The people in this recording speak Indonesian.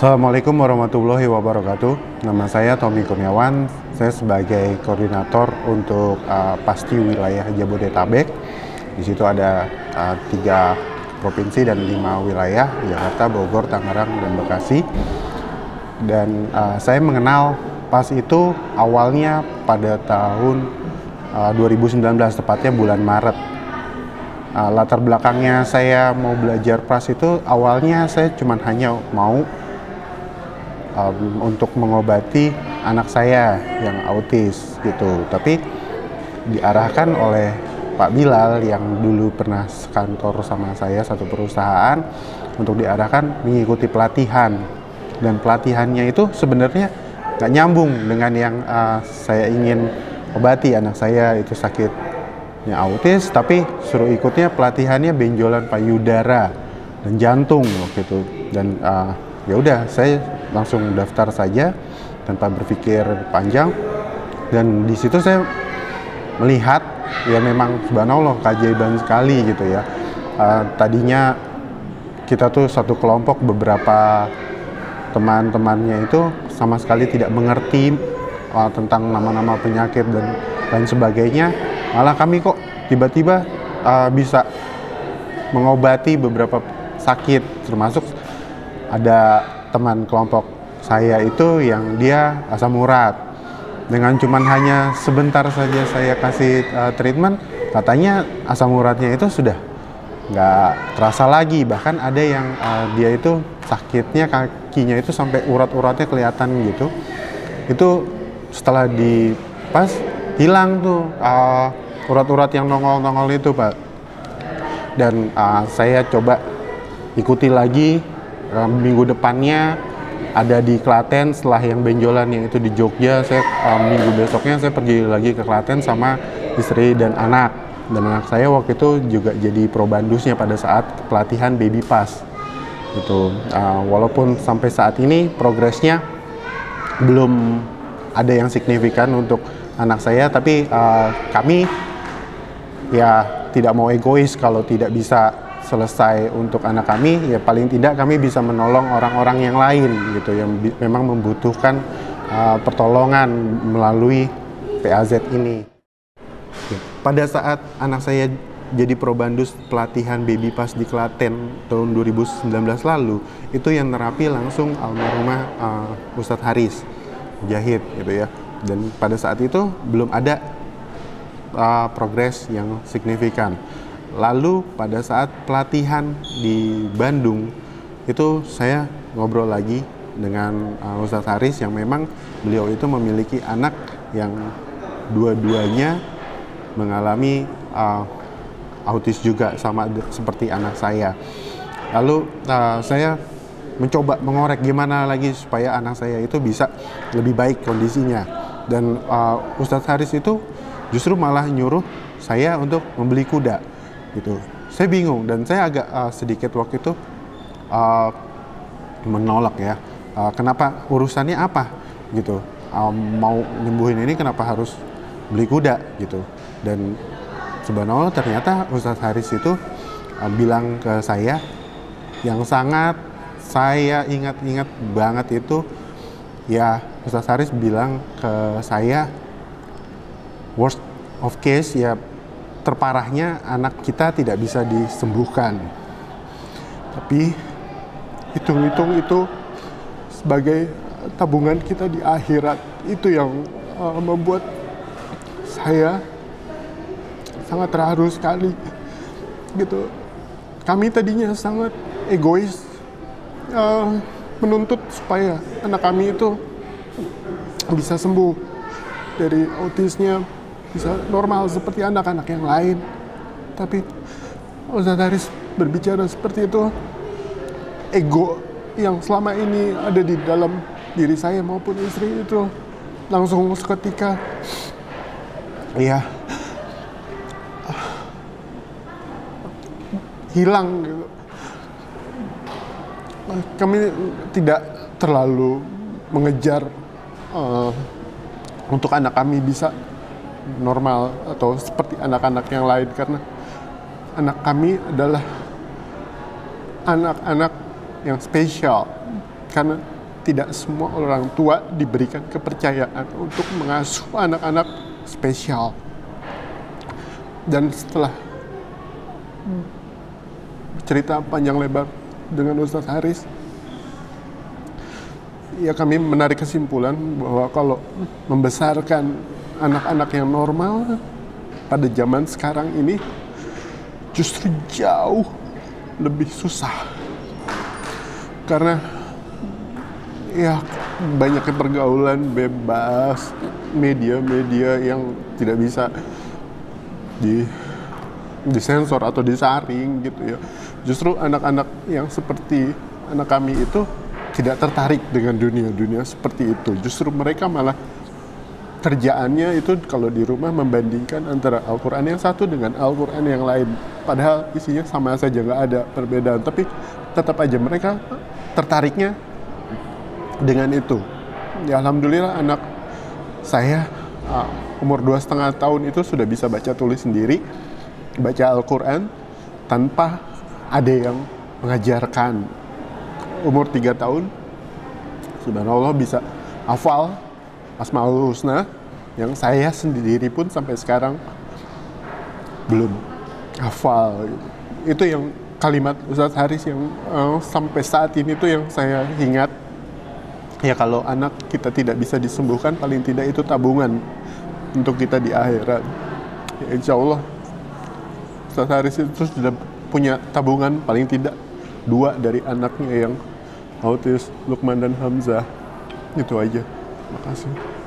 Assalamualaikum warahmatullahi wabarakatuh. Nama saya Tommy Kurniawan. Saya sebagai koordinator untuk Pasti wilayah Jabodetabek. Di situ ada 3 provinsi dan 5 wilayah: Jakarta, Bogor, Tangerang, dan Bekasi. Dan saya mengenal PAS itu awalnya pada tahun 2019, tepatnya bulan Maret. Latar belakangnya saya mau belajar PAS itu awalnya saya cuma hanya mau untuk mengobati anak saya yang autis gitu, tapi diarahkan oleh Pak Bilal yang dulu pernah sekantor sama saya satu perusahaan untuk diarahkan mengikuti pelatihan, dan pelatihannya itu sebenarnya nggak nyambung dengan yang saya ingin obati. Anak saya itu sakitnya autis, tapi suruh ikutnya pelatihannya benjolan payudara dan jantung gitu. Dan ya udah, saya langsung daftar saja tanpa berpikir panjang, dan di situ saya melihat ya memang subhanallah keajaiban sekali gitu ya. Tadinya kita tuh satu kelompok, beberapa teman-temannya itu sama sekali tidak mengerti tentang nama-nama penyakit dan lain sebagainya, malah kami kok tiba-tiba bisa mengobati beberapa sakit, termasuk ada teman kelompok saya itu yang dia asam urat. Dengan cuman hanya sebentar saja saya kasih treatment, katanya asam uratnya itu sudah nggak terasa lagi. Bahkan ada yang dia itu sakitnya kakinya itu sampai urat-uratnya kelihatan gitu. Itu setelah pas hilang tuh urat-urat yang nongol-nongol itu, Pak. Dan saya coba ikuti lagi. Minggu depannya ada di Klaten. Setelah yang benjolan yang itu di Jogja, saya minggu besoknya saya pergi lagi ke Klaten sama istri dan anak. Dan anak saya waktu itu juga jadi probandusnya pada saat pelatihan Baby Pass gitu. Walaupun sampai saat ini progresnya belum ada yang signifikan untuk anak saya, tapi kami ya tidak mau egois. Kalau tidak bisa selesai untuk anak kami, ya paling tidak kami bisa menolong orang-orang yang lain gitu, yang memang membutuhkan pertolongan melalui PAZ ini. Pada saat anak saya jadi probandus pelatihan Baby Pass di Klaten tahun 2019 lalu, itu yang terapi langsung almarhumah Ustadz Haris Mujahid gitu ya. Dan pada saat itu belum ada progres yang signifikan. Lalu pada saat pelatihan di Bandung itu saya ngobrol lagi dengan Ustadz Haris, yang memang beliau itu memiliki anak yang dua-duanya mengalami autis juga, sama seperti anak saya. Lalu saya mencoba mengorek gimana lagi supaya anak saya itu bisa lebih baik kondisinya. Dan Ustadz Haris itu justru malah nyuruh saya untuk membeli kuda gitu. Saya bingung dan saya agak sedikit waktu itu menolak ya. Kenapa, urusannya apa gitu? Mau nyembuhin ini kenapa harus beli kuda gitu? Dan subhanallah ternyata Ustadz Haris itu bilang ke saya yang sangat saya ingat-ingat banget itu ya. Ustadz Haris bilang ke saya, worst of case ya, terparahnya anak kita tidak bisa disembuhkan, tapi hitung-hitung itu sebagai tabungan kita di akhirat. Itu yang membuat saya sangat terharu sekali gitu. Kami tadinya sangat egois, menuntut supaya anak kami itu bisa sembuh dari autisnya, bisa normal seperti anak-anak yang lain. Tapi Ustadz Haris berbicara seperti itu, ego yang selama ini ada di dalam diri saya maupun istri itu langsung seketika ya hilang gitu. Kami tidak terlalu mengejar untuk anak kami bisa normal atau seperti anak-anak yang lain, karena anak kami adalah anak-anak yang spesial karena tidak semua orang tua diberikan kepercayaan untuk mengasuh anak-anak spesial. Dan setelah cerita panjang lebar dengan Ustadz Haris, ya kami menarik kesimpulan bahwa kalau membesarkan anak-anak yang normal pada zaman sekarang ini justru jauh lebih susah. Karena ya banyaknya pergaulan bebas, media-media yang tidak bisa disensor atau disaring gitu ya. Justru anak-anak yang seperti anak kami itu tidak tertarik dengan dunia-dunia seperti itu. Justru mereka malah kerjaannya itu kalau di rumah membandingkan antara Al-Quran yang satu dengan Al-Quran yang lain. Padahal isinya sama saja, nggak ada perbedaan. Tapi tetap aja mereka tertariknya dengan itu. Ya alhamdulillah anak saya umur 2,5 tahun itu sudah bisa baca tulis sendiri, baca Al-Quran tanpa ada yang mengajarkan. Umur 3 tahun, subhanallah bisa hafal Asmaul Husna yang saya sendiri pun sampai sekarang belum hafal. Itu yang kalimat Ustadz Haris yang sampai saat ini tuh yang saya ingat. Ya kalau anak kita tidak bisa disembuhkan, paling tidak itu tabungan untuk kita di akhirat. Ya, insya Allah Ustadz Haris itu sudah punya tabungan paling tidak 2 dari anaknya yang autis, Lukman dan Hamzah. Itu aja. Makasih.